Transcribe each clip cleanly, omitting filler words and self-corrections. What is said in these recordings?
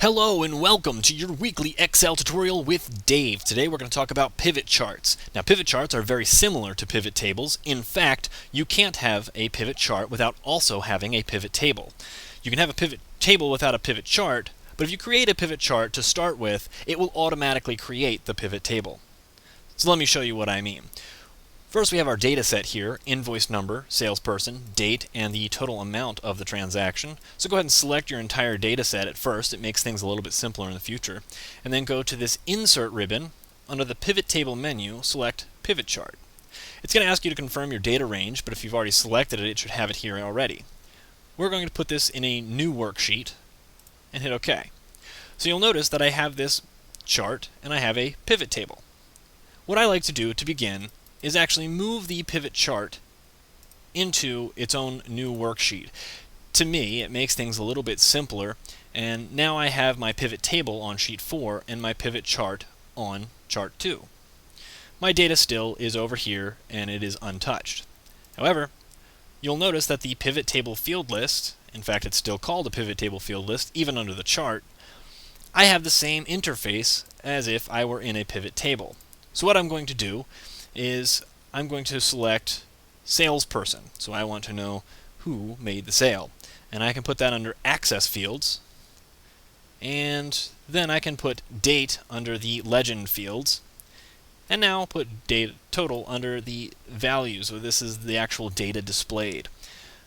Hello and welcome to your weekly Excel tutorial with Dave. Today we're going to talk about pivot charts. Now pivot charts are very similar to pivot tables. In fact, you can't have a pivot chart without also having a pivot table. You can have a pivot table without a pivot chart, but if you create a pivot chart to start with, it will automatically create the pivot table. So let me show you what I mean. First we have our data set here, invoice number, salesperson, date, and the total amount of the transaction. So go ahead and select your entire data set at first. It makes things a little bit simpler in the future. And then go to this Insert ribbon. Under the Pivot Table menu, select Pivot Chart. It's going to ask you to confirm your data range, but if you've already selected it, it should have it here already. We're going to put this in a new worksheet and hit OK. So you'll notice that I have this chart and I have a pivot table. What I like to do to begin is actually move the pivot chart into its own new worksheet. To me, it makes things a little bit simpler, and now I have my pivot table on sheet 4 and my pivot chart on chart 2. My data still is over here and it is untouched. However, you'll notice that the pivot table field list, in fact it's still called a pivot table field list even under the chart, I have the same interface as if I were in a pivot table. So what I'm going to do is I'm going to select salesperson. So I want to know who made the sale. And I can put that under access fields. And then I can put date under the legend fields. And now I'll put data total under the values. So this is the actual data displayed.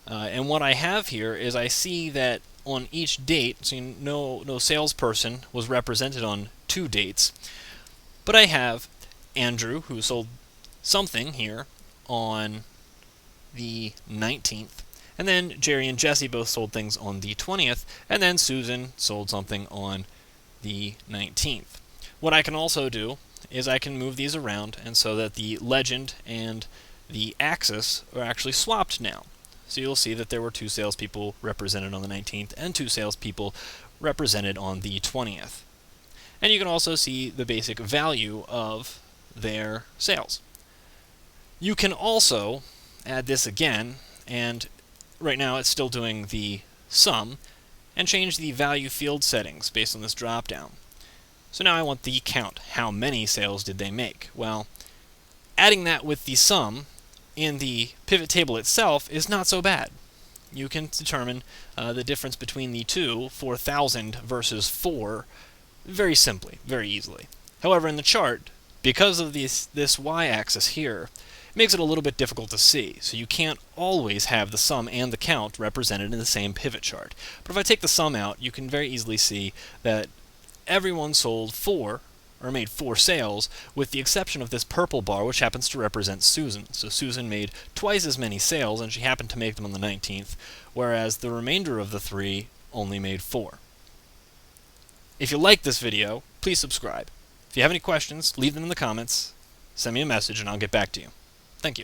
And what I have here is I see that on each date, so no salesperson was represented on 2 dates. But I have Andrew, who sold something here on the 19th, and then Jerry and Jesse both sold things on the 20th, and then Susan sold something on the 19th. What I can also do is I can move these around, and so that the legend and the axis are actually swapped now. So you'll see that there were 2 salespeople represented on the 19th and 2 salespeople represented on the 20th. And you can also see the basic value of their sales. You can also add this again, and right now it's still doing the sum, and change the value field settings based on this drop-down. So now I want the count. How many sales did they make? Well, adding that with the sum in the pivot table itself is not so bad. You can determine the difference between the two, 4,000 versus 4, very simply, very easily. However, in the chart, because of this y-axis here, it makes it a little bit difficult to see, so you can't always have the sum and the count represented in the same pivot chart. But if I take the sum out, you can very easily see that everyone sold 4, or made 4 sales, with the exception of this purple bar, which happens to represent Susan. So Susan made twice as many sales, and she happened to make them on the 19th, whereas the remainder of the 3 only made 4. If you like this video, please subscribe. If you have any questions, leave them in the comments, send me a message, and I'll get back to you. Thank you.